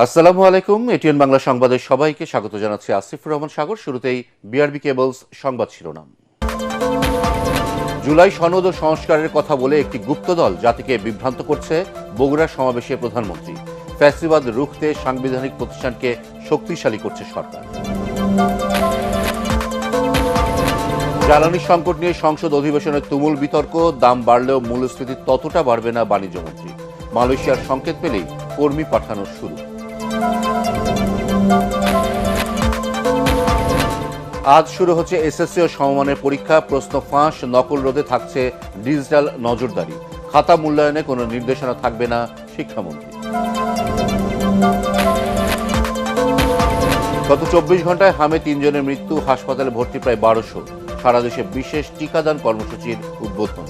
আসসালামু আলাইকুম। এটিএন বাংলা সংবাদে সবাইকে স্বাগত জানাচ্ছি আসিফুর রহমান সাগর। শুরুতেই বিআরবি কেবলস সংবাদ শিরোনাম। জুলাই সনদ ও সংস্কারের কথা বলে একটি গুপ্তদল জাতিকে বিভ্রান্ত করছে, বগুড়া সমাবেশে প্রধানমন্ত্রী। ফ্যাসিবাদ রুখতে সাংবিধানিক প্রতিষ্ঠানকে শক্তিশালী করছে সরকার। জ্বালানি সংকট নিয়ে সংসদ অধিবেশনে তুমুল বিতর্ক, দাম বাড়লেও মূল্যস্ফীতি ততটা বাড়বে না বাণিজ্যমন্ত্রী। মালয়েশিয়ার সংকেত পেলেই কর্মী পাঠানো শুরু। আজ শুরু হচ্ছে এসএসসি ও সমমানের পরীক্ষা। প্রশ্ন ফাঁস, নকল রোধে থাকছে ডিজিটাল নজরদারি। খাতা মূল্যায়নে কোনো নির্দেশনা থাকবে না শিক্ষামন্ত্রী। গত 24 ঘন্টায় হামে 3 জনের মৃত্যু, হাসপাতালে ভর্তি প্রায় 1200। সারা দেশে বিশেষ টিকাদান কর্মসূচির উদ্বোধন।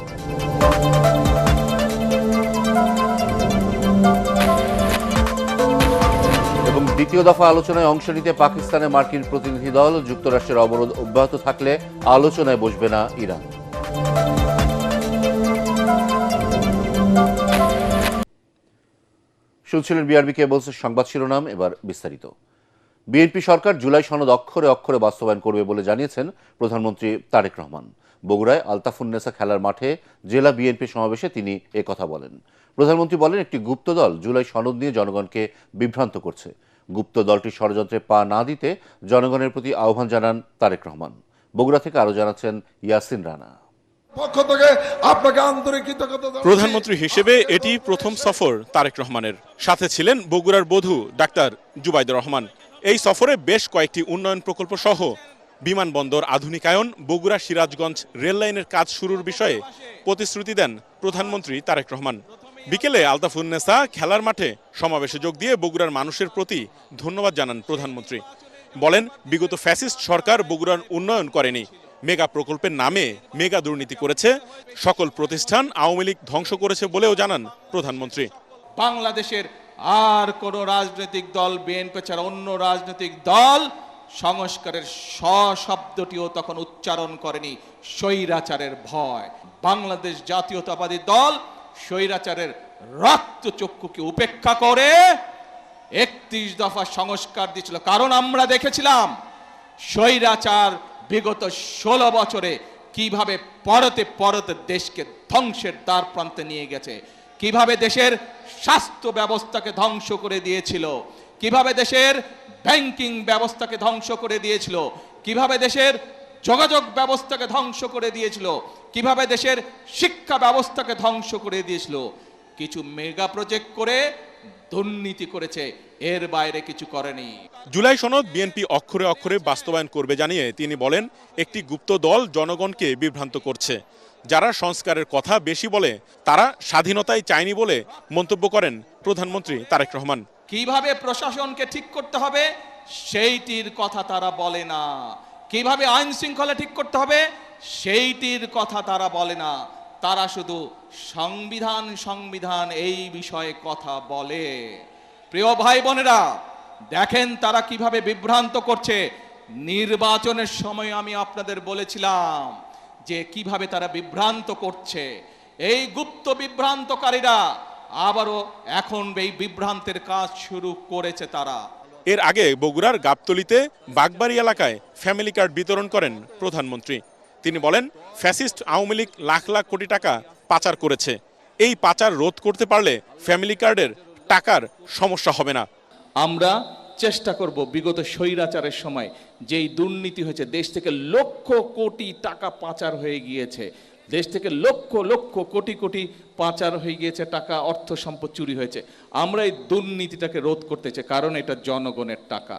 এবং দ্বিতীয় দফা আলোচনায় অংশ নিতে পাকিস্তানে মার্কিন প্রতিনিধি দল। যুক্তরাষ্ট্রের অবরোধ অব্যাহত থাকলে আলোচনায় বসবে না ইরান। শুনছিলেন বিআরবি কেবলসের সংবাদ শিরোনাম, এবার বিস্তারিত। বিএনপি সরকার জুলাই সনদ অক্ষরে অক্ষরে বাস্তবায়ন করবে বলে জানিয়েছেন প্রধানমন্ত্রী তারেক রহমান। বগুড়ায় আলতাফুন্নেসা খেলার মাঠে জেলা বিএনপি সমাবেশে তিনি একথা বলেন। প্রধানমন্ত্রী বলেন, একটি গুপ্ত দল জুলাই সনদ নিয়ে জনগণকে বিভ্রান্ত করছে। গুপ্ত দলটির ষড়যন্ত্রে পা না দিতে জনগণের প্রতি আহ্বান জানান তারেক রহমান। বগুড়া থেকে আরো জানাচ্ছেন ইয়াসিন রানা। প্রধানমন্ত্রী হিসেবে এটি প্রথম সফর তারেক রহমানের। সাথে ছিলেন বগুড়ার বধূ ডাক্তার জুবাইদুর রহমান। এই সফরে বেশ কয়েকটি উন্নয়ন প্রকল্প সহ বিমানবন্দর আধুনিকায়ন, বগুড়া সিরাজগঞ্জ রেল লাইনের কাজ শুরুর বিষয়ে প্রতিশ্রুতি দেন প্রধানমন্ত্রী তারেক রহমান। বিকেলে আলতাফুন্নেসা খেলার মাঠে সমাবেশে যোগ দিয়ে বগুড়ার মানুষের প্রতি ধন্যবাদ জানান প্রধানমন্ত্রী। বলেন, বিগত ফ্যাসিস্ট সরকার বগুড়ার উন্নয়ন করেনি, মেগা প্রকল্পের নামে মেগা দুর্নীতি করেছে, সকল প্রতিষ্ঠান আওয়ামী লীগ ধ্বংস করেছে বলেও জানান প্রধানমন্ত্রী। বাংলাদেশের আর কোন রাজনৈতিক দল, বিএনপি ছাড়া অন্য রাজনৈতিক দল সংস্কারের শব্দটিও তখন উচ্চারণ করেনি। স্বৈরাচারের ভয়। বাংলাদেশ জাতীয়তাবাদী দল স্বৈরাচারের রক্তচক্ষুকে উপেক্ষা করে 31 দফা সংস্কার দিয়েছিল। কারণ আমরা দেখেছিলাম স্বৈরাচার বিগত 16 বছরে কিভাবে পরতে পরতে দেশকে ধ্বংসের দ্বার প্রান্তে নিয়ে গেছে, কিভাবে দেশের স্বাস্থ্য ব্যবস্থাকে ধ্বংস করে দিয়েছিল, কিভাবে দেশের ব্যাংকিং ব্যবস্থাকে ধ্বংস করে দিয়েছিল, কিভাবে দেশের যোগাযোগ ব্যবস্থাকে ধ্বংস করে দিয়েছিল, কিভাবে দেশের শিক্ষা ব্যবস্থাকে ধ্বংস করে দিয়েছিল। কিছু মেগা প্রজেক্ট করে দুর্নীতি করেছে, এর বাইরে কিছু করেনি। জুলাই সনদ বিএনপি অক্ষরে অক্ষরে বাস্তবায়ন করবে জানিয়ে তিনি বলেন, একটি গুপ্ত দল জনগণকে বিভ্রান্ত করছে। যারা সংস্কারের কথা বেশি বলে তারা স্বাধীনতাই চায়নি বলে মন্তব্য করেন প্রধানমন্ত্রী তারেক রহমান। কিভাবে প্রশাসনকে ঠিক করতে হবে সেইটির কথা তারা বলে না, কিভাবে আইন শৃঙ্খলা ঠিক করতে হবে সেইটির কথা তারা বলে না। তারা শুধু সংবিধান সংবিধান এই বিষয়ে কথা বলে। প্রিয় ভাই বোনেরা, দেখেন তারা কিভাবে বিভ্রান্ত করছে। নির্বাচনের সময় আমি আপনাদের বলেছিলাম যে কিভাবে তারা বিভ্রান্ত করছে। এই গুপ্ত বিভ্রান্তকারীরা আবারও এখন এই বিভ্রান্তের কাজ শুরু করেছে তারা। এর আগে বগুড়ার গাবতলীতে বাগবাড়ি এলাকায় ফ্যামিলি কার্ড বিতরণ করেন প্রধানমন্ত্রী। তিনি বলেন, ফ্যাসিস্ট আওয়ামী লীগ লাখ লাখ কোটি টাকা পাচার করেছে। এই পাচার রোধ করতে পারলে ফ্যামিলি কার্ডের টাকার সমস্যা হবে না। আমরা চেষ্টা করব বিগত স্বৈরাচারের সময় যেই দুর্নীতি হয়েছে, দেশ থেকে লক্ষ কোটি টাকা পাচার হয়ে গিয়েছে, দেশ থেকে লক্ষ লক্ষ কোটি কোটি পাচার হয়ে গিয়েছে টাকা, অর্থ সম্পদ চুরি হয়েছে। আমরা এই দুর্নীতিটাকে রোধ করতে চাই, কারণ এটা জনগণের টাকা।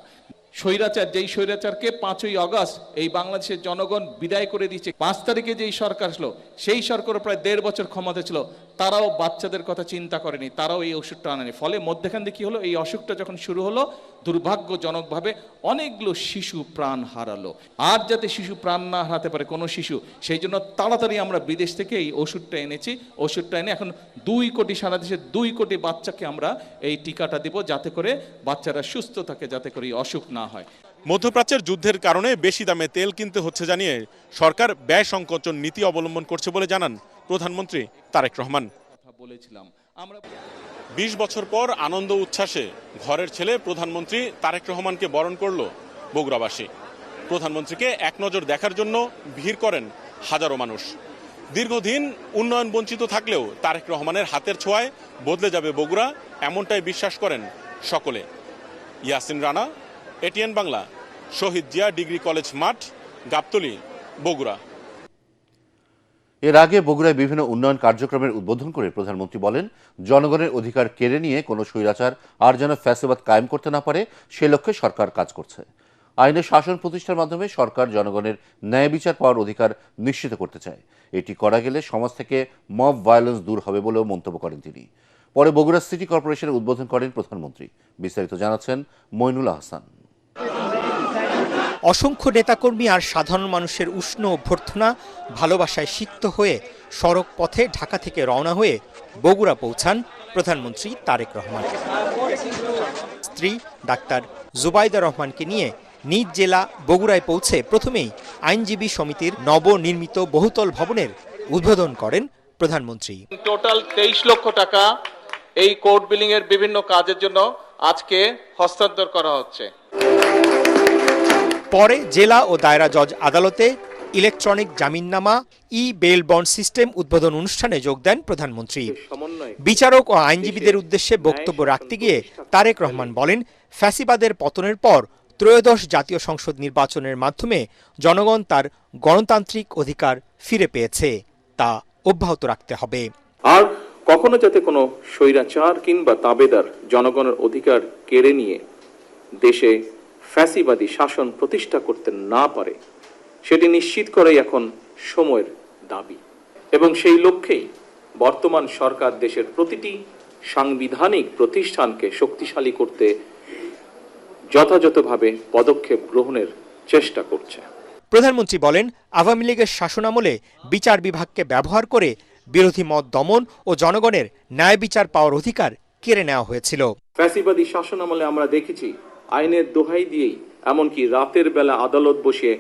স্বৈরাচার, যেই স্বৈরাচারকে 5ই আগস্ট এই বাংলাদেশের জনগণ বিদায় করে দিয়েছে, 5 তারিখে যেই সরকার আসলো সেই সরকারও প্রায় 1.5 বছর ক্ষমতা ছিল, তারাও বাচ্চাদের কথা চিন্তা করেনি, তারাও এই ওষুধটা আনেনি। ফলে মধ্যখান দিয়ে কি হলো, এই অসুখটা যখন শুরু হলো দুর্ভাগ্যজনকভাবে অনেকগুলো শিশু প্রাণ হারালো। আর যাতে শিশু প্রাণ না হারাতে পারে কোনো শিশু, সেই জন্য তাড়াতাড়ি আমরা বিদেশ থেকে এই ওষুধটা এনেছি। ওষুধটা এনে এখন 2 কোটি, সারা দেশে 2 কোটি বাচ্চাকে আমরা এই টিকাটা দিব, যাতে করে বাচ্চারা সুস্থ থাকে, যাতে করে অসুখ না হয়। মধ্যপ্রাচ্যের যুদ্ধের কারণে বেশি দামে তেল কিনতে হচ্ছে জানিয়ে সরকার ব্যয় সংকোচন নীতি অবলম্বন করছে বলে জানান প্রধানমন্ত্রী তারেক রহমান। বলেছিলাম আমরা ২০ বছর পর আনন্দ উচ্ছ্বাসে ঘরের ছেলে প্রধানমন্ত্রী তারেক রহমানকে বরণ করল বগুড়াবাসী। প্রধানমন্ত্রীকে এক নজর দেখার জন্য ভিড় করেন হাজারো মানুষ। দীর্ঘদিন উন্নয়ন বঞ্চিত থাকলেও তারেক রহমানের হাতের ছোঁয়ায় বদলে যাবে বগুড়া, এমনটাই বিশ্বাস করেন সকলে। ইয়াসিন রানা, এটিএন বাংলা, শহীদ জিয়া ডিগ্রি কলেজ মাঠ, গাবতলী, বগুড়া। এর আগে বগুড়ায় বিভিন্ন উন্নয়ন কার্যক্রমের উদ্বোধন করে প্রধানমন্ত্রী বলেন, জনগণের অধিকার কেড়ে নিয়ে কোনো স্বৈরাচার আর যেন ফ্যাসিবাদ কায়েম করতে না পারে, সে লক্ষ্যে সরকার কাজ করছে। আইনের শাসন প্রতিষ্ঠার মাধ্যমে সরকার জনগণের ন্যায় বিচার পাওয়ার অধিকার নিশ্চিত করতে চায়। এটি করা গেলে সমাজ থেকে মব ভায়োলেন্স দূর হবে বলেও মন্তব্য করেন তিনি। পরে বগুড়া সিটি কর্পোরেশনের উদ্বোধন করেন প্রধানমন্ত্রী। বিস্তারিত জানাচ্ছেন মইনুল আহসান। অসংখ্য নেতাকর্মী আর সাধারণ মানুষের উষ্ণ অভ্যর্থনা, ভালোবাসায় সিক্ত হয়ে সড়ক পথে ঢাকা থেকে রওনা হয়ে বগুড়া পৌঁছান প্রধানমন্ত্রী তারেক রহমান। স্ত্রী ডাক্তার জুবাইদা রহমানকে নিয়ে নিজ জেলা বগুড়ায় পৌঁছে প্রথমেই আইনজীবী সমিতির নবনির্মিত বহুতল ভবনের উদ্বোধন করেন প্রধানমন্ত্রী। টোটাল 23 লক্ষ টাকা এই কোর্ট বিলিং এর বিভিন্ন কাজের জন্য আজকে হস্তান্তর করা হচ্ছে। পরে জেলা ও দায়রা জজ আদালতে ইলেকট্রনিক জামিননামা বেল বন্ড সিস্টেম উদ্বোধন অনুষ্ঠানে যোগ দেন প্রধানমন্ত্রী। বিচারক ও আইনজীবীদের উদ্দেশ্যে বক্তব্য রাখতে গিয়ে তারেক রহমান বলেন, ফ্যাসিবাদের পতনের পর ত্রয়োদশ জাতীয় সংসদ নির্বাচনের মাধ্যমে জনগণ তার গণতান্ত্রিক অধিকার ফিরে পেয়েছে, তা অব্যাহত রাখতে হবে। আর কখনো যাতে কোনো স্বৈরাচার কিংবা তাবেদার জনগণের অধিকার কেড়ে নিয়ে দেশে ফ্যাসিবাদী শাসন প্রতিষ্ঠা করতে না পারে, সেটি নিশ্চিত করাই এখন সময়ের দাবি। এবং সেই লক্ষ্যেই বর্তমান সরকার দেশের প্রতিটি সাংবিধানিক প্রতিষ্ঠানকে শক্তিশালী করতে যথাযথভাবে পদক্ষেপ গ্রহণের চেষ্টা করছে। প্রধানমন্ত্রী বলেন, আওয়ামী লীগের শাসনামলে বিচার বিভাগকে ব্যবহার করে বিরোধী মত দমন ও জনগণের ন্যায় বিচার পাওয়ার অধিকার কেড়ে নেওয়া হয়েছিল। ফ্যাসিবাদী শাসনামলে আমরা দেখেছি আইনের দোহাই দিয়েই এমনকি রাতের বেলা আদালত বসিয়ে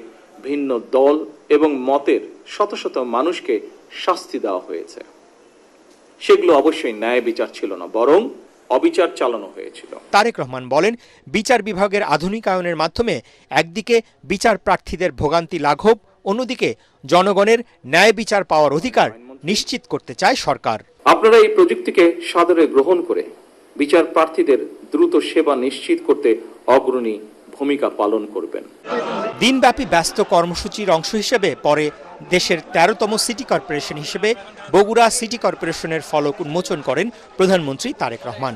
ভিন্ন দল এবং মতের শত শত মানুষকে শাস্তি দেওয়া হয়েছে। সেগুলো অবশ্যই ন্যায় বিচার ছিল না, বরং অবিচার চালানো হয়েছিল। তারেক রহমান বলেন, বিচার বিভাগের আধুনিকায়নের মাধ্যমে একদিকে বিচার প্রার্থীদের ভোগান্তি লাঘব, অন্যদিকে জনগণের ন্যায় বিচার পাওয়ার অধিকার নিশ্চিত করতে চায় সরকার। আপনারা এই প্রযুক্তিকে সাদরে গ্রহণ করে বিচার প্রার্থীদের দ্রুত সেবা নিশ্চিত করতে অগ্রণী ভূমিকা পালন করবেন। দিনব্যাপী ব্যস্ত কর্মসূচির অংশ হিসেবে পরে দেশের 13তম সিটি কর্পোরেশন হিসেবে বগুড়া সিটি কর্পোরেশনের ফলক উন্মোচন করেন প্রধানমন্ত্রী তারেক রহমান।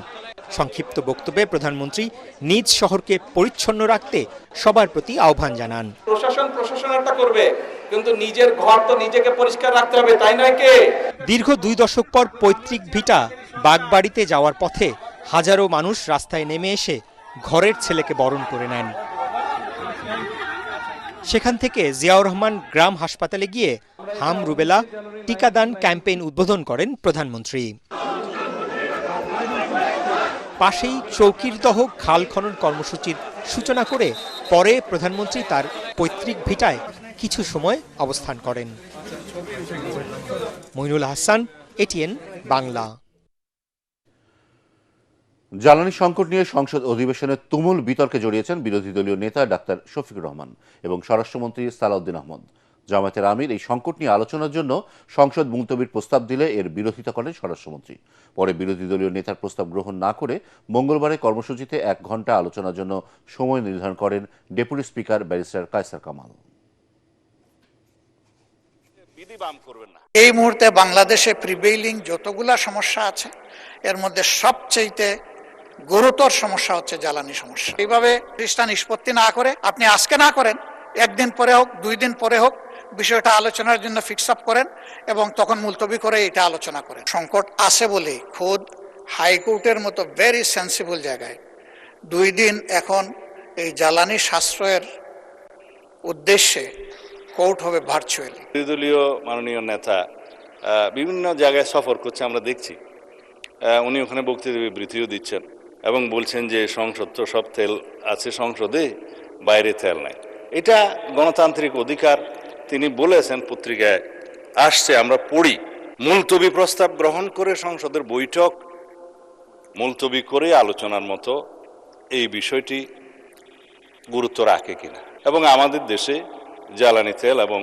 সংক্ষিপ্ত বক্তব্যে প্রধানমন্ত্রী নিজ শহরকে পরিচ্ছন্ন রাখতে সবার প্রতি আহ্বান জানান। প্রশাসনটা করবে, কিন্তু নিজের ঘর তো নিজেকে পরিষ্কার রাখতে হবে, তাই নয় কে? দীর্ঘ 2 দশক পর পৈতৃক ভিটা বাগবাড়িতে যাওয়ার পথে হাজারো মানুষ রাস্তায় নেমে এসে ঘরের ছেলেকে বরণ করে নেন। সেখান থেকে জিয়াউর রহমান গ্রাম হাসপাতালে গিয়ে হাম রুবেলা টিকাদান ক্যাম্পেইন উদ্বোধন করেন প্রধানমন্ত্রী। পাশেই চৌকিরদহ খাল খনন কর্মসূচির সূচনা করে পরে প্রধানমন্ত্রী তার পৈতৃক ভিটায় কিছু সময় অবস্থান করেন। মইনুল আহসান, এটিএন বাংলা। জ্বালানি সংকট নিয়ে সংসদ অধিবেশনে তুমুল বিতর্কে জড়িয়েছেন বিরোধী দলীয় নেতা ডাক্তার শফিকুর রহমান এবং স্বরাষ্ট্রমন্ত্রী সালাউদ্দিন আহমদ। জামায়াতের আমির এই সংকট নিয়ে আলোচনার জন্য সংসদ মুলতবির প্রস্তাব দিলে এর বিরোধিতা করেন স্বরাষ্ট্রমন্ত্রী। পরে বিরোধী দলীয় নেতার প্রস্তাব গ্রহণ না করে মঙ্গলবারে কর্মসূচিতে 1 ঘণ্টা আলোচনার জন্য সময় নির্ধারণ করেন deputy speaker barrister Kaisar Kamal. এই মুহূর্তে বাংলাদেশে প্রিভেইলিং যতগুলা সমস্যা আছে এর মধ্যে সবচেয়ে গুরুতর সমস্যা হচ্ছে জ্বালানি সমস্যা। এইভাবে খ্রিস্টান নিষ্পত্তি না করে আপনি আজকে না করেন, 1 দিন পরে হোক 2 দিন পরে হোক বিষয়টা আলোচনার জন্য ফিক্স আপ করেন এবং তখন মুলতবি করে এটা আলোচনা করেন। সংকট আছে বলে খোদ হাইকোর্টের মতো ভেরি সেন্সিবল জায়গায় 2 দিন এখন এই জ্বালানি সাশ্রয়ের উদ্দেশ্যে কোর্ট হবে ভার্চুয়ালি। বিরোধীদলীয় মাননীয় নেতা বিভিন্ন জায়গায় সফর করছে, আমরা দেখছি। উনি ওখানে বক্তৃতা বিবৃতিও দিচ্ছেন এবং বলছেন যে সংসদ তো সব তেল আছে সংসদে, বাইরে তেল নাই। এটা গণতান্ত্রিক অধিকার, তিনি বলেছেন, পত্রিকায় আসছে, আমরা পড়ি। মুলতবি প্রস্তাব গ্রহণ করে সংসদের বৈঠক মুলতবি করে আলোচনার মতো এই বিষয়টি গুরুত্ব রাখে কিনা, এবং আমাদের দেশে জ্বালানি তেল এবং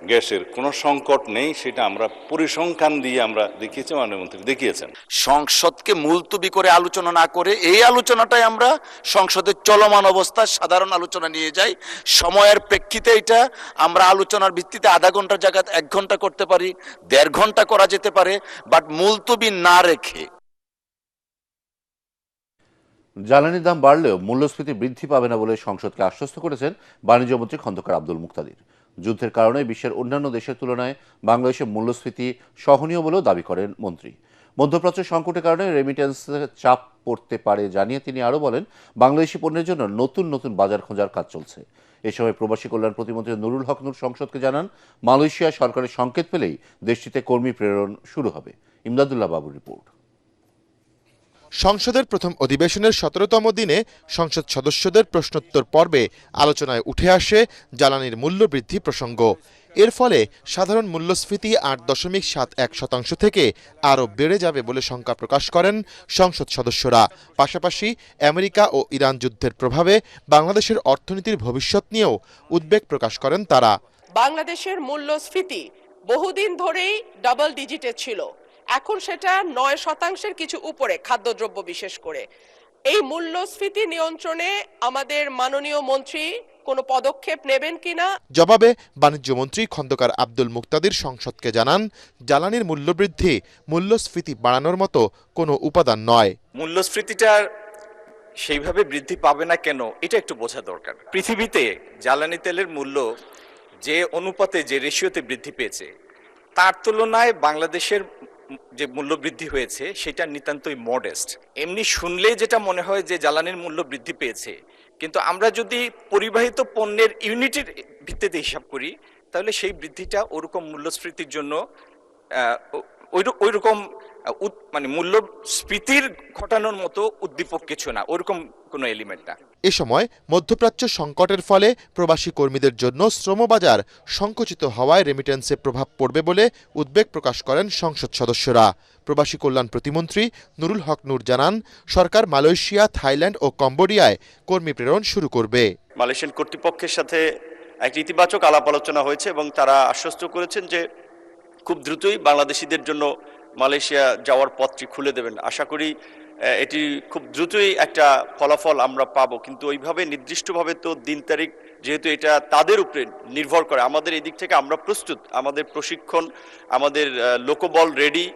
গ্যাসের কোনো সংকট নেই, সেটা আমরা পরিসংখ্যান দিয়ে আমরা দেখিয়েছি, মাননীয় মন্ত্রী দেখিয়েছেন। সংসদকে মুলতবি করে আলোচনা না করে এই আলোচনাটাই আমরা সংসদের চলমান অবস্থায় সাধারণ আলোচনা নিয়ে যাই। সময়ের প্রেক্ষিতে এটা আমরা আলোচনার ভিত্তিতে আধা ঘন্টার জায়গায় 1 ঘন্টা করতে পারি, 1.5 ঘন্টা করা যেতে পারে, বাট মুলতবি না রেখে। জ্বালানির দাম বাড়লেও মূল্যস্ফীতি বৃদ্ধি পাবে না বলে সংসদকে আশ্বস্ত করেছেন বাণিজ্যমন্ত্রী খন্দকার আব্দুল মুক্তাদির। যুদ্ধের কারণে বিশ্বের অন্যান্য দেশের তুলনায় বাংলাদেশের মূল্যস্ফীতি সহনীয় বলেও দাবি করেন মন্ত্রী। মধ্যপ্রাচ্য সংকটের কারণে রেমিটেন্সে চাপ পড়তে পারে জানিয়ে তিনি আরও বলেন, বাংলাদেশি পণ্যের জন্য নতুন নতুন বাজার খোঁজার কাজ চলছে। এ সময় প্রবাসী কল্যাণ প্রতিমন্ত্রী নুরুল হক নূর সংসদকে জানান, মালয়েশিয়া সরকারের সংকেত পেলেই দেশটিতে কর্মী প্রেরণ শুরু হবে। ইমদাদুল্লাহ বাবুর রিপোর্ট। সংসদের প্রথম অধিবেশনের ১৭তম দিনে সংসদ সদস্যদের প্রশ্নোত্তর পর্বে আলোচনায় উঠে আসে জ্বালানির মূল্য বৃদ্ধি প্রসঙ্গ। এর ফলে সাধারণ মূল্যস্ফীতি ৮.৭১% থেকে আরও বেড়ে যাবে বলে শঙ্কা প্রকাশ করেন সংসদ সদস্যরা। পাশাপাশি আমেরিকা ও ইরান যুদ্ধের প্রভাবে বাংলাদেশের অর্থনীতির ভবিষ্যৎ নিয়েও উদ্বেগ প্রকাশ করেন তারা। বাংলাদেশের মূল্যস্ফীতি বহুদিন ধরেই ডাবল ডিজিটে ছিল, এখন সেটা ৯% কিছু উপরে, খাদ্যদ্রব্য বিশেষ করে। এই মূল্যস্ফীতি নিয়ন্ত্রণে আমাদের মাননীয় মন্ত্রী কোনো পদক্ষেপ নেবেন কিনা? জবাবে বাণিজ্যমন্ত্রী খন্দকার আব্দুল মুক্তাদির সংসদকে জানান, জ্বালানির মূল্যবৃদ্ধি মূল্যস্ফীতি বাড়ানোর মতো কোনো উপাদান নয়। মূল্যস্ফীতিটা সেইভাবে বৃদ্ধি পাবে না কেন, এটা একটু বোঝা দরকার। পৃথিবীতে জ্বালানি তেলের মূল্য যে অনুপাতে, যে রেশিওতে বৃদ্ধি পেয়েছে, তার তুলনায় বাংলাদেশের যে মূল্য বৃদ্ধি হয়েছে সেটা নিতান্তই মডেস্ট। এমনি শুনলে যেটা মনে হয় যে জ্বালানির মূল্য বৃদ্ধি পেয়েছে, কিন্তু আমরা যদি পরিবাহিত পণ্যের ইউনিটের ভিত্তিতে হিসাব করি, তাহলে সেই বৃদ্ধিটা ওরকম মূল্যস্ফীতির জন্য ওইরকম মানে মূল্যস্ফীতির ঘটানোর মতো উদ্দীপক কিছু না, ওরকম কোনো এলিমেন্ট না। এ সময় মধ্যপ্রাচ্য সংকটের ফলে প্রবাসী কর্মীদের জন্য শ্রমবাজার সংকুচিত হওয়ায় রেমিটেন্সে প্রভাব পড়বে বলে উদ্বেগ প্রকাশ করেন সংসদ সদস্যরা। প্রবাসী কল্যাণ প্রতিমন্ত্রী নুরুল হক নূর জানান, সরকার মালয়েশিয়া, থাইল্যান্ড ও কম্বোডিয়ায় কর্মী প্রেরণ শুরু করবে। মালয়েশিয়ান কর্তৃপক্ষের সাথে একটি ইতিবাচক আলাপ আলোচনা হয়েছে এবং তারা আশ্বস্ত করেছেন যে খুব দ্রুতই বাংলাদেশিদের জন্য মালয়েশিয়া যাওয়ার পথটি খুলে দেবেন। আশা করি এটি খুব দ্রুতই একটা ফলাফল আমরা পাবো, কিন্তু ওইভাবে নির্দিষ্টভাবে তো দিন তারিখ, যেহেতু এটা তাদের উপরে নির্ভর করে। আমাদের এই দিক থেকে আমরা প্রস্তুত, আমাদের প্রশিক্ষণ, আমাদের লোকবল রেডি,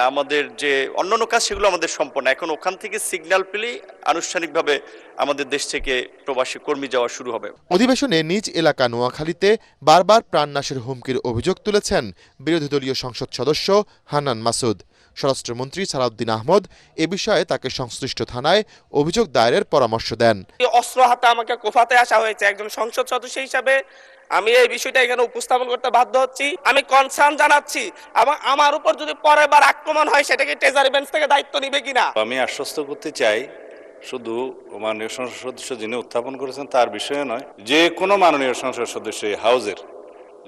আমাদের যে অন্যান্য কাজ সেগুলো আমাদের সম্পন্ন। এখন ওখান থেকে সিগন্যাল পেলেই আনুষ্ঠানিকভাবে আমাদের দেশ থেকে প্রবাসী কর্মী যাওয়া শুরু হবে। অধিবেশনে নিজ এলাকা নোয়াখালীতে বারবার প্রাণনাশের হুমকির অভিযোগ তুলেছেন বিরোধী দলীয় সংসদ সদস্য হান্নান মাসুদ। স্বরাষ্ট্রমন্ত্রী সালাউদ্দিন আহমদ এ বিষয়ে তাকে সংশ্লিষ্ট থানায় অভিযোগ দায়েরের পরামর্শ দেন। অস্ত্র হাতে আমাকে কোফাতে আসা হয়েছে, একজন সংসদ সদস্য হিসাবে আমি এই বিষয়টা এখানে উপস্থাপন করতে বাধ্য হচ্ছি। আমি কনসার্ন জানাচ্ছি, এবং আমার উপর যদি পরের বার আক্রমণ হয় সেটাকে ট্রেজারি বেঞ্চ থেকে দায়িত্ব নিবে কিনা। আমি আশ্বস্ত করতে চাই, শুধু মাননীয় সংসদ সদস্য যিনি উত্থাপন করেছেন তার বিষয়ে নয়, যে কোনো মাননীয় সংসদ সদস্য হাউজের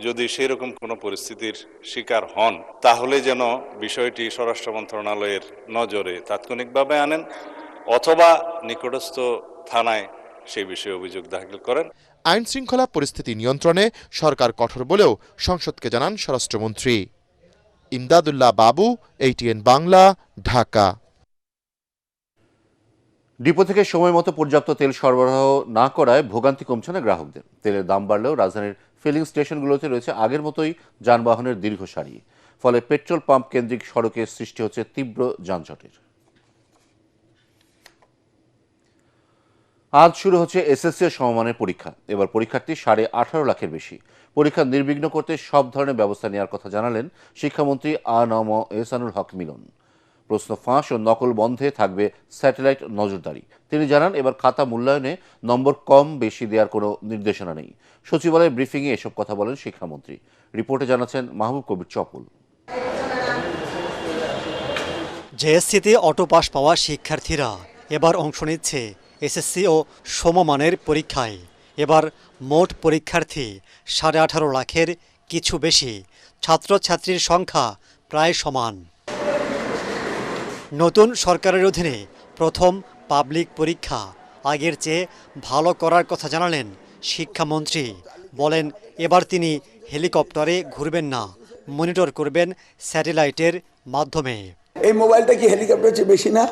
যদি সেই রকম কোনো পরিস্থিতির শিকার হন, তাহলে যেন বিষয়টি স্বরাষ্ট্র মন্ত্রণালয়ের নজরে তাৎক্ষণিকভাবে আনেন, অথবা নিকটস্থ থানায় সেই বিষয়ে অভিযোগ দাখিল করেন। আইন শৃঙ্খলা পরিস্থিতি নিয়ন্ত্রণে সরকার কঠোর বলেও সংসদকে জানান স্বরাষ্ট্রমন্ত্রী। ইমদাদুল্লাহ বাবু, ATN বাংলা, ঢাকা। ডিপো থেকে সময় মতো পর্যাপ্ত তেল সরবরাহ না করায় ভোগান্তি কমছে না গ্রাহকদের। তেলের দাম বাড়লেও রাজধানীর ফিলিং স্টেশনগুলোতে রয়েছে আগের মতোই যানবাহনের দীর্ঘ সারি। ফলে পেট্রোল পাম্প কেন্দ্রিক সড়কে সৃষ্টি হচ্ছে তীব্র যানজটের। আজ শুরু হচ্ছে SSC ও সমমানের পরীক্ষা। এবার পরীক্ষার্থী 18.5 লাখের বেশি। পরীক্ষা নির্বিঘ্ন করতে সব ধরনের ব্যবস্থা নেওয়ার কথা জানালেন শিক্ষামন্ত্রী আ.ন.ম এহসানুল হক মিলন। প্রশ্ন ফাঁস ও নকল বন্ধে থাকবে স্যাটেলাইট নজরদারি। তিনি জানান, এবার খাতা মূল্যায়নে নম্বর কম বেশি দেওয়ার কোনো নির্দেশনা নেই। সচিবালয়ের ব্রিফিংয়ে এসব কথা বলেন শিক্ষামন্ত্রী। রিপোর্টে জানাচ্ছেন মাহবুব কবির চপুল। জেএসসিতে অটো পাস পাওয়া শিক্ষার্থীরা এবার অংশ নিচ্ছে SSC ও সমমানের পরীক্ষায়। এবার মোট পরীক্ষার্থী 18.5 লাখের কিছু বেশি। ছাত্রছাত্রীর সংখ্যা প্রায় সমান। নতুন সরকারের অধীনে প্রথম পাবলিক পরীক্ষা আগের চেয়ে ভালো করার কথা জানালেন শিক্ষামন্ত্রী। বলেন এবার তিনি হেলিকপ্টারে ঘুরবেন না, মনিটর করবেন স্যাটেলাইটের মাধ্যমে। এই মোবাইলটা কি হেলিকপ্টার চেয়ে বেশি না?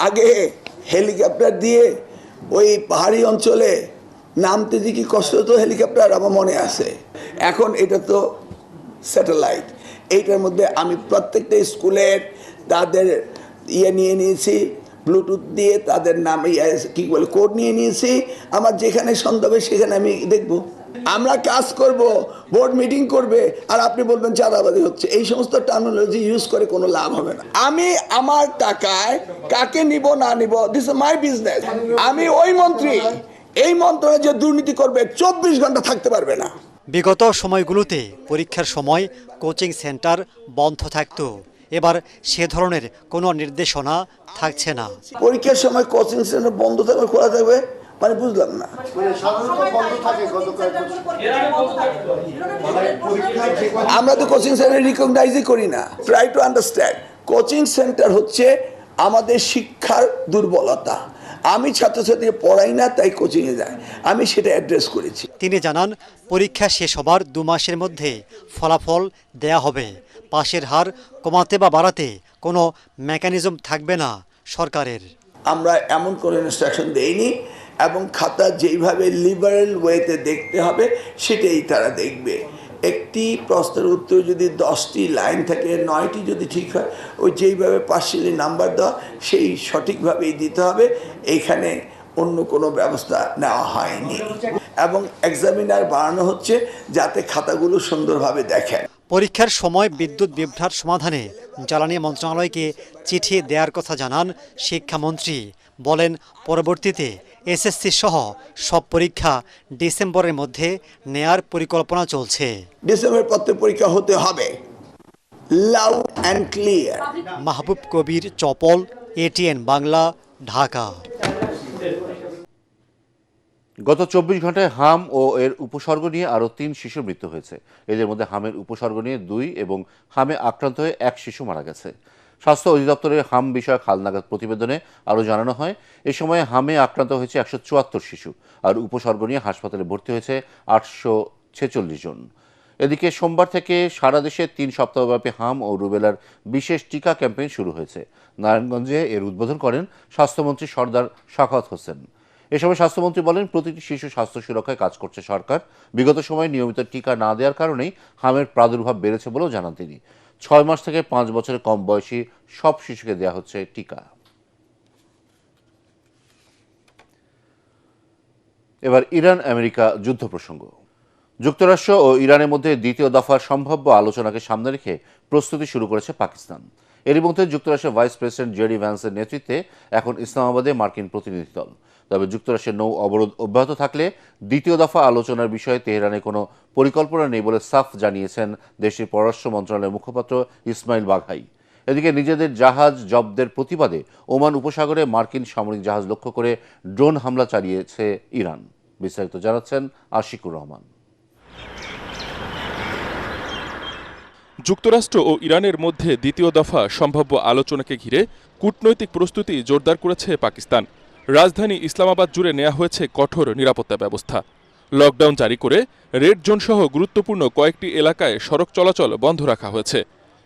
আগে হেলিকপ্টার দিয়ে ওই পাহাড়ি অঞ্চলে নামতে যে কি কষ্ট হতো, হেলিকপ্টার আমার মনে আছে। এখন এটা তো স্যাটেলাইট। এইটার মধ্যে আমি প্রত্যেকটা স্কুলের তাদের নিয়ে নিয়েছি, ব্লুটুথ দিয়ে তাদের নাম কি বলে কোড নিয়ে নিয়েছি। আমার যেখানে সন্দেহ হবে সেখানে আমি দেখব। আমরা কাজ করব, বোর্ড মিটিং করবে, আর আপনি বলবেন চাঁদাবাজি হচ্ছে। এই সমস্ত টার্মিনোলজি ইউজ করে কোনো লাভ হবে না। আমি আমার টাকায় কাকে নিব না নিব, দিস ইজ মাই বিজনেস। আমি ওই মন্ত্রী, এই মন্ত্রণালয়ে যে দুর্নীতি করবে 24 ঘন্টা থাকতে পারবে না। বিগত সময়গুলোতে পরীক্ষার সময় কোচিং সেন্টার বন্ধ থাকতো, এবার সে ধরনের কোনো নির্দেশনা থাকছে না। পরীক্ষার সময় কোচিং সেন্টার বন্ধ থাকবে, খোলা থাকবে, মানে বুঝলাম না। আমরা তো কোচিং সেন্টার রিকগনাইজই করি না। Try to understand, coaching centre হচ্ছে আমাদের শিক্ষার দুর্বলতা। আমি ছাত্রছাত্রীকে পড়াই না, তাই কোচিংয়ে যায়, আমি সেটা অ্যাড্রেস করেছি। তিনি জানান পরীক্ষা শেষ হবার 2 মাসের মধ্যে ফলাফল দেয়া হবে। পাশের হার কমাতে বা বাড়াতে কোনো মেকানিজম থাকবে না সরকারের। আমরা এমন কোনো ইনস্ট্রাকশন দেইনি, এবং খাতা যেইভাবে লিবারেল ওয়েতে দেখতে হবে সেটাই তারা দেখবে। একটি প্রশ্নের উত্তর যদি 10টি লাইন থাকে, 9টি যদি ঠিক হয়, ওই যেইভাবে পার্সিয়ালি নাম্বার দেওয়া সেই সঠিকভাবেই দিতে হবে। এইখানে অন্য কোনো ব্যবস্থা নেওয়া হয়নি, এবং এক্সামিনার বাড়ানো হচ্ছে যাতে খাতাগুলো সুন্দরভাবে দেখেন। পরীক্ষার সময় বিদ্যুৎ বিভ্রাট সমাধানে জ্বালানি মন্ত্রণালয়কে চিঠি দেওয়ার কথা জানান শিক্ষামন্ত্রী। বলেন পরবর্তীতে এসএসসি সহ সব পরীক্ষা ডিসেম্বরের মধ্যে নেয়ার পরিকল্পনা চলছে। ডিসেম্বর পত্রে পরীক্ষা হতে হবে, loud and clear. Mahbub Kabir, Chapal, ATN Bangla, Dhaka. গত 24 ঘন্টায় হাম ও এর উপসর্গ নিয়ে আরও 3 শিশুর মৃত্যু হয়েছে। এদের মধ্যে হামের উপসর্গ নিয়ে 2 এবং হামে আক্রান্ত হয়ে 1 শিশু মারা গেছে। স্বাস্থ্য অধিদপ্তরের হাম বিষয়ক হালনাগাদ প্রতিবেদনে আরও জানানো হয়, এ সময় হামে আক্রান্ত হয়েছে 174 শিশু, আর উপসর্গ নিয়ে হাসপাতালে ভর্তি হয়েছে 846 জন। এদিকে সোমবার থেকে সারা দেশে 3 সপ্তাহব্যাপী হাম ও রুবেলার বিশেষ টিকা ক্যাম্পেইন শুরু হয়েছে। নারায়ণগঞ্জে এর উদ্বোধন করেন স্বাস্থ্যমন্ত্রী সরদার সাখাওয়াত হোসেন। এ সময় স্বাস্থ্যমন্ত্রী বলেন, প্রতিটি শিশু স্বাস্থ্য সুরক্ষায় কাজ করছে সরকার। বিগত সময়ে নিয়মিত টিকা না দেওয়ার কারণেই হামের প্রাদুর্ভাব বেড়েছে বলেও জানান তিনি। 6 মাস থেকে 5 বছরের কম বয়সী সব শিশুকে দেওয়া হচ্ছে টিকা। এবার ইরান আমেরিকা যুদ্ধ প্রসঙ্গ। যুক্তরাষ্ট্র ও ইরানের মধ্যে দ্বিতীয় দফার সম্ভাব্য আলোচনাকে সামনে রেখে প্রস্তুতি শুরু করেছে পাকিস্তান। এরই মধ্যে যুক্তরাষ্ট্রের ভাইস প্রেসিডেন্ট জেডি ভ্যান্সের নেতৃত্বে এখন ইসলামাবাদে মার্কিন প্রতিনিধি দল। তবে যুক্তরাষ্ট্রের নৌ অবরোধ অব্যাহত থাকলে দ্বিতীয় দফা আলোচনার বিষয়ে তেহরানের কোনো পরিকল্পনা নেই বলে সাফ জানিয়েছেন দেশটির পররাষ্ট্র মন্ত্রণালয়ের মুখপাত্র ইসমাইল বাঘাই। এদিকে নিজেদের জাহাজ জব্দের প্রতিবাদে ওমান উপসাগরে মার্কিন সামরিক জাহাজ লক্ষ্য করে ড্রোন হামলা চালিয়েছে ইরান। বিস্তারিত জানাচ্ছেন আশিকুর রহমান। যুক্তরাষ্ট্র ও ইরানের মধ্যে দ্বিতীয় দফা সম্ভাব্য আলোচনাকে ঘিরে কূটনৈতিক প্রস্তুতি জোরদার করেছে পাকিস্তান। রাজধানী ইসলামাবাদ জুড়ে নেওয়া হয়েছে কঠোর নিরাপত্তা ব্যবস্থা। লকডাউন জারি করে রেড জোন সহ গুরুত্বপূর্ণ কয়েকটি এলাকায় সড়ক চলাচল বন্ধ রাখা হয়েছে।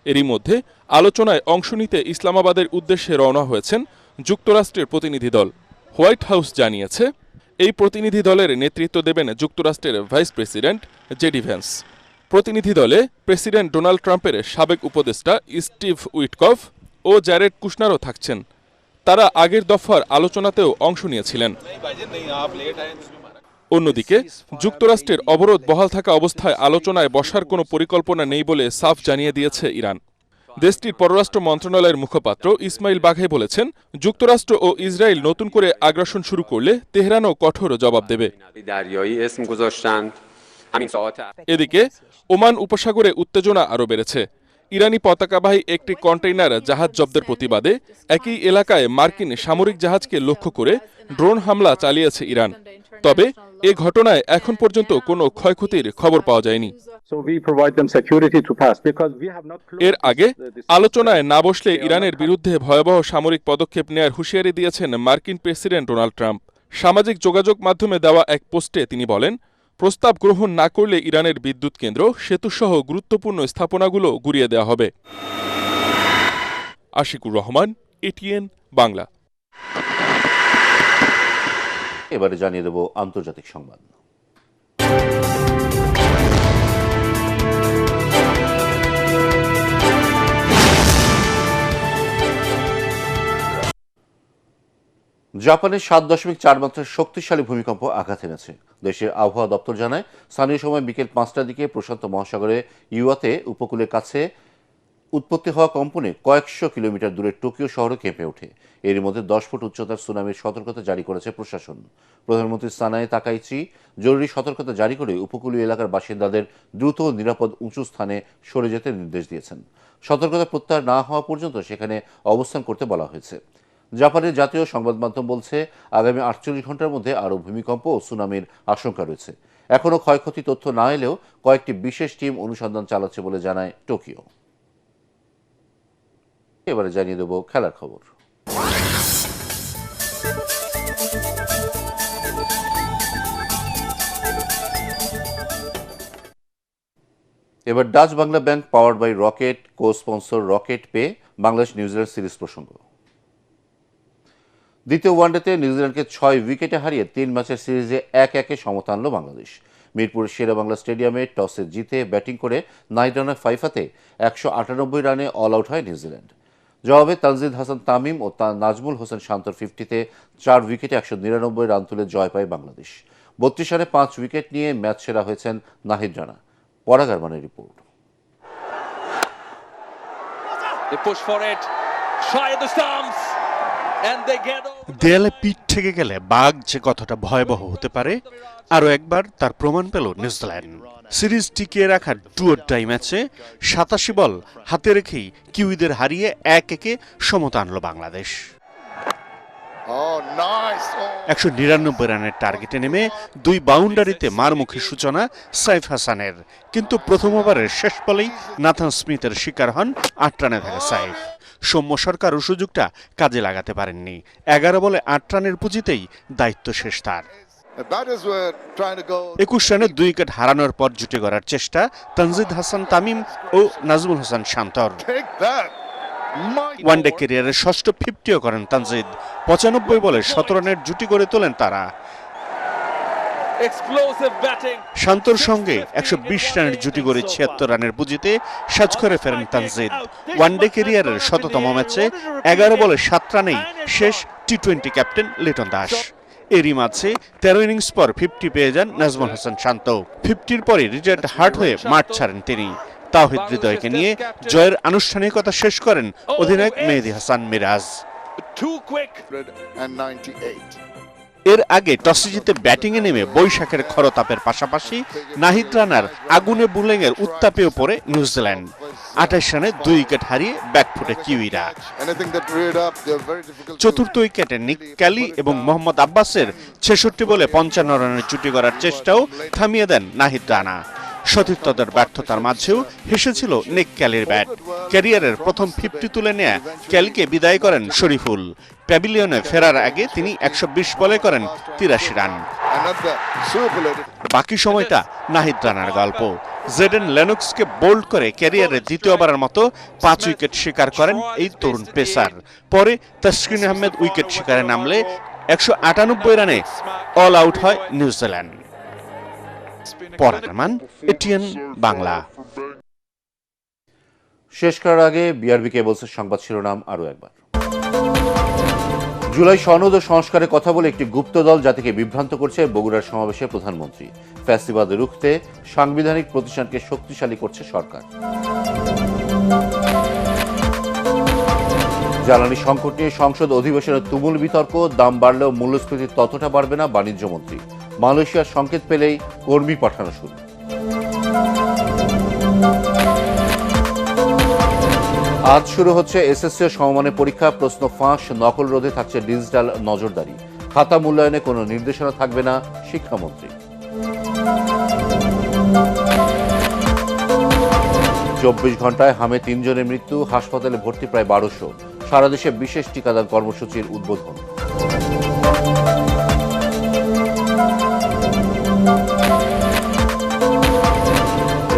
এরই মধ্যে আলোচনায় অংশ নিতে ইসলামাবাদের উদ্দেশ্যে রওনা হয়েছেন যুক্তরাষ্ট্রের প্রতিনিধি দল। হোয়াইট হাউস জানিয়েছে, এই প্রতিনিধি দলের নেতৃত্ব দেবেন যুক্তরাষ্ট্রের ভাইস প্রেসিডেন্ট জেডি ভ্যান্স। প্রতিনিধি দলে প্রেসিডেন্ট ডোনাল্ড ট্রাম্পের সাবেক উপদেষ্টা স্টিভ উইটকফ ও জ্যারেড কুশনারও থাকছেন। তারা আগের দফার আলোচনাতেও অংশ নিয়েছিলেন। অন্যদিকে যুক্তরাষ্ট্রের অবরোধ বহাল থাকা অবস্থায় আলোচনায় বসার কোনো পরিকল্পনা নেই বলে সাফ জানিয়ে দিয়েছে ইরান। দেশটির পররাষ্ট্র মন্ত্রণালয়ের মুখপাত্র ইসমাইল বাঘাই বলেছেন, যুক্তরাষ্ট্র ও ইসরায়েল নতুন করে আগ্রাসন শুরু করলে তেহরানও কঠোর জবাব দেবে। এদিকে ওমান উপসাগরে উত্তেজনা আরও বেড়েছে। ইরানি পতাকাবাহী একটি কন্টেইনার জাহাজ জব্দের প্রতিবাদে একই এলাকায় মার্কিন সামরিক জাহাজকে লক্ষ্য করে ড্রোন হামলা চালিয়েছে ইরান। তবে এ ঘটনায় এখন পর্যন্ত কোনো ক্ষয়ক্ষতির খবর পাওয়া যায়নি। এর আগে আলোচনায় না বসলে ইরানের বিরুদ্ধে ভয়াবহ সামরিক পদক্ষেপ নেয়ার হুঁশিয়ারি দিয়েছেন মার্কিন প্রেসিডেন্ট ডোনাল্ড ট্রাম্প। সামাজিক যোগাযোগ মাধ্যমে দেওয়া এক পোস্টে তিনি বলেন, প্রস্তাব গ্রহণ না করলে ইরানের বিদ্যুৎ কেন্দ্র, সেতুসহ গুরুত্বপূর্ণ স্থাপনাগুলো গুঁড়িয়ে দেওয়া হবে। আশিকুর রহমান, এটিএন বাংলা। এবারে জানিয়ে দেব আন্তর্জাতিক সংবাদ। জাপানের 7.4 মাত্রার শক্তিশালী ভূমিকম্প আঘাত এনেছে। দেশের আবহাওয়া দপ্তর জানায়, স্থানীয় সময় বিকেল 5টার দিকে প্রশান্ত মহাসাগরে ইউয়াতে উপকূলের কাছে উৎপত্তি হওয়া কম্পনে কয়েকশো কিলোমিটার দূরে টোকিও শহরে কেঁপে ওঠে। এর মধ্যে 10 ফুট উচ্চতার সুনামির সতর্কতা জারি করেছে প্রশাসন। প্রধানমন্ত্রী সানায়ে তাকাইচি জরুরি সতর্কতা জারি করে উপকূলীয় এলাকার বাসিন্দাদের দ্রুত ও নিরাপদ উঁচু স্থানে সরে যেতে নির্দেশ দিয়েছেন। সতর্কতা প্রত্যাহার না হওয়া পর্যন্ত সেখানে অবস্থান করতে বলা হয়েছে। জাপানের জাতীয় সংবাদ মাধ্যম বলছে, আগামী 48 ঘন্টার মধ্যে আরও ভূমিকম্প ও সুনামির আশঙ্কা রয়েছে। এখনও ক্ষয়ক্ষতি তথ্য না এলেও কয়েকটি বিশেষ টিম অনুসন্ধান চালাচ্ছে বলে জানায় টোকিও। এবারে জানিয়ে দেব খেলার খবর। এবার Dutch Bangla Bank powered by Rocket co sponsor Rocket pay Bangladesh New Zealand series প্রসঙ্গ। দ্বিতীয় ওয়ানডেতে নিউজিল্যান্ডকে 6 উইকেটে হারিয়ে 3 ম্যাচের সিরিজে 1-1 সমতা আনল বাংলাদেশ। মিরপুরের শেরেবাংলা স্টেডিয়ামে টসে জিতে ব্যাটিং করে 9 রানে ফাইফাতে 198 রানে অল আউট হয় নিউজিল্যান্ড। জবাবে তানজিদ হাসান তামিম ও নাজমুল হোসেন শান্তর 50-তে 4 উইকেটে 199 রান তুলে জয় পায় বাংলাদেশ। 32 রানে 5 উইকেট নিয়ে ম্যাচ সেরা হয়েছেন নাহিদ রানা। পরাগ আরমানের রিপোর্ট। দেয়ালে পিঠ থেকে গেলে বাঘ যে কতটা ভয়াবহ হতে পারে আরও একবার তার প্রমাণ পেল নিউজিল্যান্ড। সিরিজ টিকিয়ে রাখার ডু অর ডাই ম্যাচে 87 বল হাতে রেখেই কিউইদের হারিয়ে 1-1 সমতা আনল বাংলাদেশ। 199 রানের টার্গেটে নেমে 2 বাউন্ডারিতে মারমুখী সূচনা সাইফ হাসানের, কিন্তু প্রথম ওভারের শেষ বলেই নাথান স্মিথের শিকার হন 8 রানে থাকা সাইফ। সৌম্য সরকারও সুযোগটা কাজে লাগাতে পারেননি। 11 বলে 8 রানের পুঁজিতেই দায়িত্ব শেষ তার। 21 রানে 2 উইকেট হারানোর পর জুটি গড়ার চেষ্টা তানজিদ হাসান তামিম ও নাজমুল হোসেন শান্তর। ওয়ানডে ক্যারিয়ারের ষষ্ঠ 50ও করেন তানজিদ। 95 বলে 17 রানের জুটি গড়ে তোলেন তারা। শান্তর সঙ্গে 120 রানের জুটি গড়ে 76 রানের পুঁজিতে সাজ করে ফেরেন তানজিদ। ওয়ানডে ক্যারিয়ারের 100তম ম্যাচে 11 বলে 7 রানেই শেষ টি20 ক্যাপ্টেন লিটন দাস। এরই মাঝে 13 ইনিংস পর 50 পেয়ে যান নাজমুল হোসেন শান্ত। 50-র পরে রিটায়ার্ড হার্ট হয়ে মাঠ ছাড়েন তিনি। তাওহিদ হৃদয়কে নিয়ে জয়ের আনুষ্ঠানিকতা শেষ করেন অধিনায়ক মেহেদী হাসান মিরাজ। এর আগে টসে জিতে ব্যাটিংয়ে নেমে বৈশাখের খরতাপের পাশাপাশি নাহিদ রানার আগুনে বুলেংয়ের উত্তাপেও পড়ে নিউজিল্যান্ড। 28 রানে 2 উইকেট হারিয়ে ব্যাকফুটে কিউইরা। চতুর্থ উইকেটে নিক ক্যালি এবং মোহাম্মদ আব্বাসের 66 বলে 55 রানের জুটি করার চেষ্টাও থামিয়ে দেন নাহিদ রানা। সতীর্থদের ব্যর্থতার মাঝেও হেসেছিল নিক ক্যালির ব্যাট। ক্যারিয়ারের প্রথম 50 তুলে নেয়া ক্যালিকে বিদায় করেন শরীফুল। প্যাভিলিয়নে ফেরার আগে তিনি 120 বলে করেন 83 রান। বাকি সময়টা নাহিদ রানার গল্প। জেডেন লেনক্সকে বোল্ড করে ক্যারিয়ারের দ্বিতীয়বারের মতো 5 উইকেট শিকার করেন এই তরুণ পেসার। পরে তাসকিন আহমেদ উইকেট শিকারে নামলে 198 রানে অল আউট হয় নিউজিল্যান্ড। পরাগ আরমান, এটিএন বাংলা। শেষ করার আগে বিআরবি কেবলসের সংবাদ শিরোনাম আরও একবার। জুলাই সনদ ও সংস্কারের কথা বলে একটি গুপ্ত দল জাতিকে বিভ্রান্ত করছে বগুড়ার সমাবেশে প্রধানমন্ত্রী। ফ্যাসিবাদ রুখতে সাংবিধানিক প্রতিষ্ঠানকে শক্তিশালী করছে সরকার। জ্বালানি সংকট নিয়ে সংসদ অধিবেশনে তুমুল বিতর্ক। দাম বাড়লেও মূল্যস্ফীতি ততটা বাড়বে না বাণিজ্য মন্ত্রী। মালয়েশিয়ার সংকেত পেলেই কর্মী পাঠানো শুরু। আজ শুরু হচ্ছে এসএসসি ও সমমানের পরীক্ষা। প্রশ্ন ফাঁস, নকল রোধে থাকছে ডিজিটাল নজরদারি। খাতা মূল্যায়নে কোনো নির্দেশনা থাকবে না শিক্ষামন্ত্রী। 24 ঘন্টায় হামে 3 জনের মৃত্যু, হাসপাতালে ভর্তি প্রায় 1200। সারা দেশে বিশেষ টিকাদান কর্মসূচির উদ্বোধন।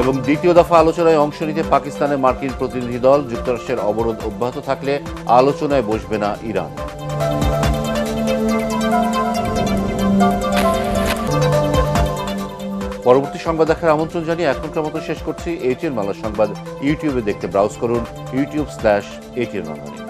এবং দ্বিতীয় দফা আলোচনায় অংশ নিতে পাকিস্তানের মার্কিন প্রতিনিধি দল। যুক্তরাষ্ট্রের অবরোধ অব্যাহত থাকলে আলোচনায় বসবে না ইরান। পরবর্তী সংবাদ দেখার আমন্ত্রণ জানিয়ে এখনকার মতো শেষ করছি। এটিএন বাংলা সংবাদ ইউটিউবে দেখতে ব্রাউজ করুন youtube/ATN বাংলা।